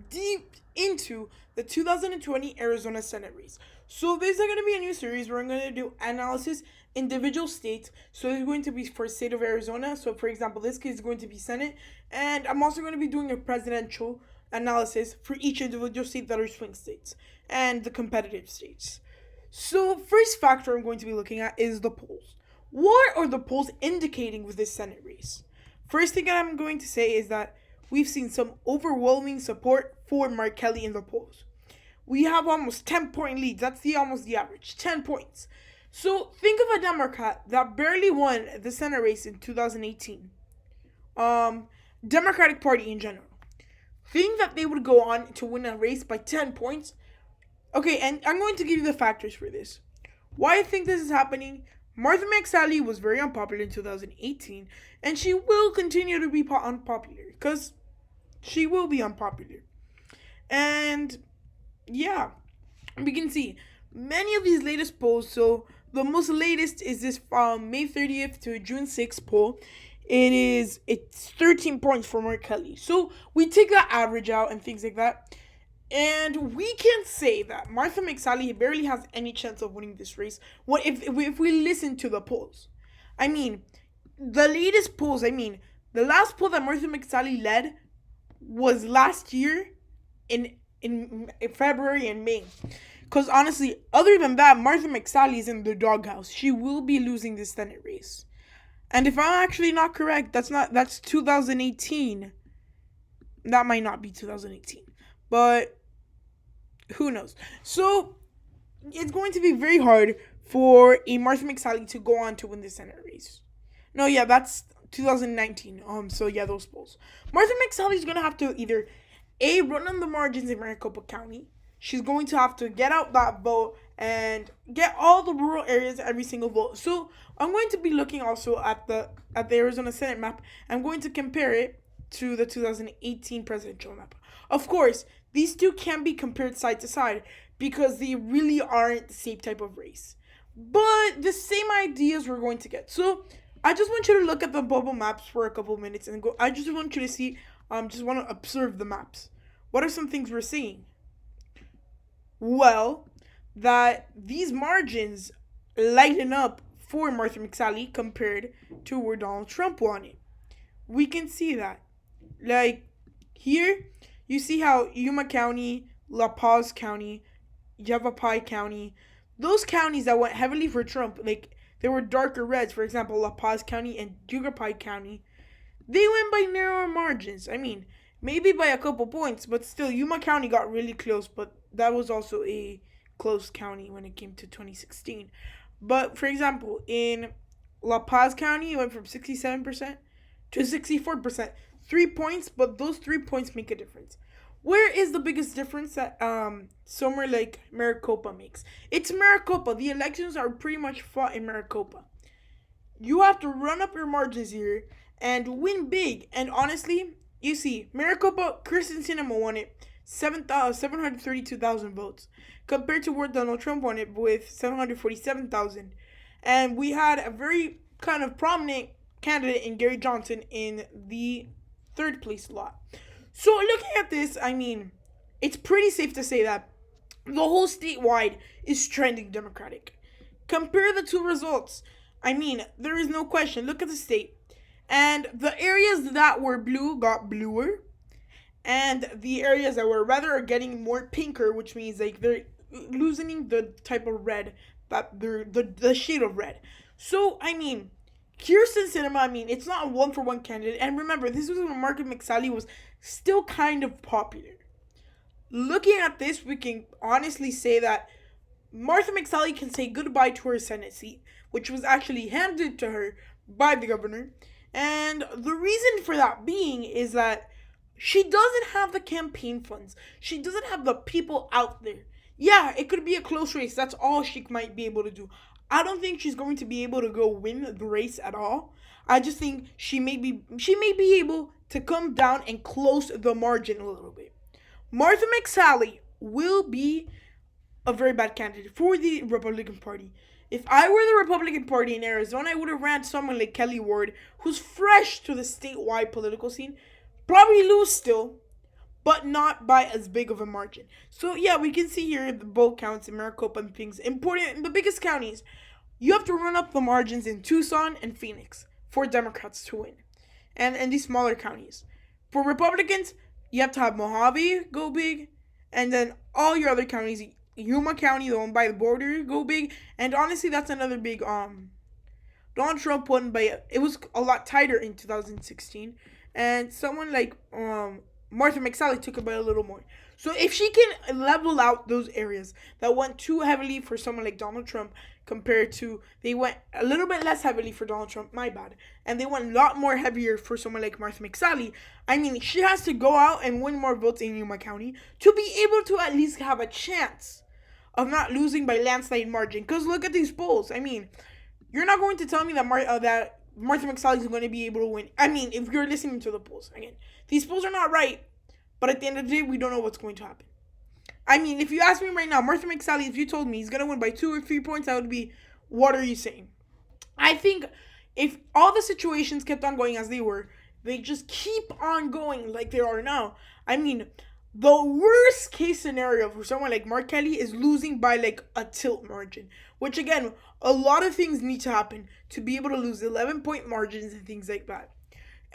deep into the 2020 Arizona Senate race. So this is going to be a new series where I'm going to do analysis individual states. So it's going to be for state of Arizona. So for example, this case is going to be Senate, and I'm also going to be doing a presidential analysis for each individual state that are swing states and the competitive states. So first factor I'm going to be looking at is the polls. What are the polls indicating with this Senate race? First thing that I'm going to say is that we've seen some overwhelming support for Mark Kelly in the polls. We have almost 10-point leads. That's almost the average, 10 points. So think of a Democrat that barely won the Senate race in 2018. Democratic Party in general. Think that they would go on to win a race by 10 points. Okay, and I'm going to give you the factors for this. Why I think this is happening. Martha McSally was very unpopular in 2018, and she will continue to be unpopular because she will be unpopular. And yeah, we can see many of these latest polls. So the most latest is this from May 30th to June 6th poll. It's 13 points for Mark Kelly. So we take that average out and things like that. And we can say that Martha McSally barely has any chance of winning this race. What if we listen to the polls? I mean, the latest polls. I mean, the last poll that Martha McSally led was last year in February and May. Because honestly, other than that, Martha McSally is in the doghouse. She will be losing this Senate race. And if I'm actually not correct, that's 2018. That might not be 2018. But who knows? So it's going to be very hard for a Martha McSally to go on to win the Senate race. No, yeah, that's 2019. So yeah, those polls. Martha McSally is gonna have to either run on the margins in Maricopa County. She's going to have to get out that vote and get all the rural areas every single vote. So I'm going to be looking also at the Arizona Senate map. I'm going to compare it to the 2018 presidential map. Of course, these two can be compared side to side because they really aren't the same type of race. But the same ideas we're going to get. So I just want you to look at the bubble maps for a couple minutes and go. I just want you to see, just want to observe the maps. What are some things we're seeing? Well, that these margins lighten up for Martha McSally compared to where Donald Trump won it. We can see that. Like, here, you see how Yuma County, La Paz County, Yavapai County, those counties that went heavily for Trump, like, they were darker reds. For example, La Paz County and Yavapai County, they went by narrower margins. I mean, maybe by a couple points, but still, Yuma County got really close, but that was also a close county when it came to 2016. But, for example, in La Paz County, it went from 67% to 64%. 3 points, but those 3 points make a difference. Where is the biggest difference that somewhere like Maricopa makes? It's Maricopa. The elections are pretty much fought in Maricopa. You have to run up your margins here and win big. And honestly, you see, Maricopa, Kristen won it 732,000 votes compared to where Donald Trump won it with 747,000. And we had a very kind of prominent candidate in Gary Johnson in the third place slot. So looking at this, I mean, it's pretty safe to say that the whole statewide is trending Democratic. Compare the two results. I mean, there is no question. Look at the state. And the areas that were blue got bluer. And the areas that were redder are getting more pinker, which means like they're losing the type of red that they're the shade of red. So I mean, Kirsten, I mean, it's not a one-for-one candidate. And remember, this was when Martha McSally was still kind of popular. Looking at this, we can honestly say that Martha McSally can say goodbye to her Senate seat, which was actually handed to her by the governor. And the reason for that being is that she doesn't have the campaign funds. She doesn't have the people out there. Yeah, it could be a close race. That's all she might be able to do. I don't think she's going to be able to go win the race at all. I just think she may be able to come down and close the margin a little bit. Martha McSally will be a very bad candidate for the Republican Party. If I were the Republican Party in Arizona, I would have ran someone like Kelly Ward, who's fresh to the statewide political scene. Probably lose still, but not by as big of a margin. So yeah, we can see here the both counts in Maricopa and things important in the biggest counties. You have to run up the margins in Tucson and Phoenix for Democrats to win, and these smaller counties. For Republicans, you have to have Mojave go big, and then all your other counties, Yuma County, the one by the border, go big. And honestly, that's another big Donald Trump won by, it was a lot tighter in 2016, and someone like Martha McSally took it by a little more. So if she can level out those areas that went too heavily for someone like Donald Trump compared to, they went a little bit less heavily for Donald Trump, my bad, and they went a lot more heavier for someone like Martha McSally, I mean, she has to go out and win more votes in Yuma County to be able to at least have a chance of not losing by landslide margin. Because look at these polls. I mean, you're not going to tell me that Martha McSally is going to be able to win. I mean, if you're listening to the polls, again, these polls are not right, but at the end of the day, we don't know what's going to happen. I mean, if you ask me right now, Martha McSally, if you told me he's going to win by 2 or 3 points, I would be, what are you saying? I think if all the situations kept on going as they were, they just keep on going like they are now. I mean, the worst case scenario for someone like Mark Kelly is losing by like a tilt margin, which again, a lot of things need to happen to be able to lose 11-point margins and things like that.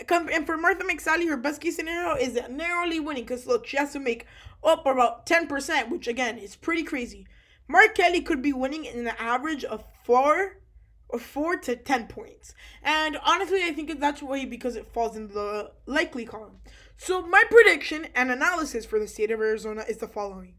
And for Martha McSally, her best case scenario is narrowly winning, because look, she has to make up about 10%, which again is pretty crazy. Mark Kelly could be winning in an average of 4 to 10 points. And honestly, I think that's way because it falls in the likely column. So my prediction and analysis for the state of Arizona is the following.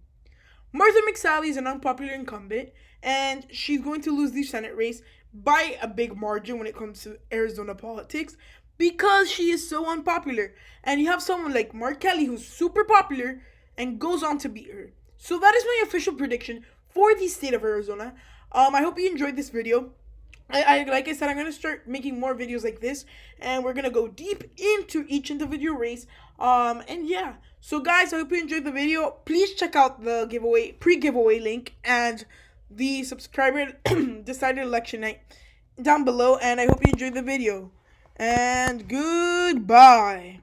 Martha McSally is an unpopular incumbent, and she's going to lose the Senate race by a big margin when it comes to Arizona politics, because she is so unpopular. And you have someone like Mark Kelly who's super popular and goes on to beat her. So that is my official prediction for the state of Arizona. I hope you enjoyed this video. Like I said, I'm going to start making more videos like this, and we're going to go deep into each individual race. And yeah, so guys, I hope you enjoyed the video. Please check out the pre-giveaway link and the subscriber decided election night down below, and I hope you enjoyed the video. And goodbye.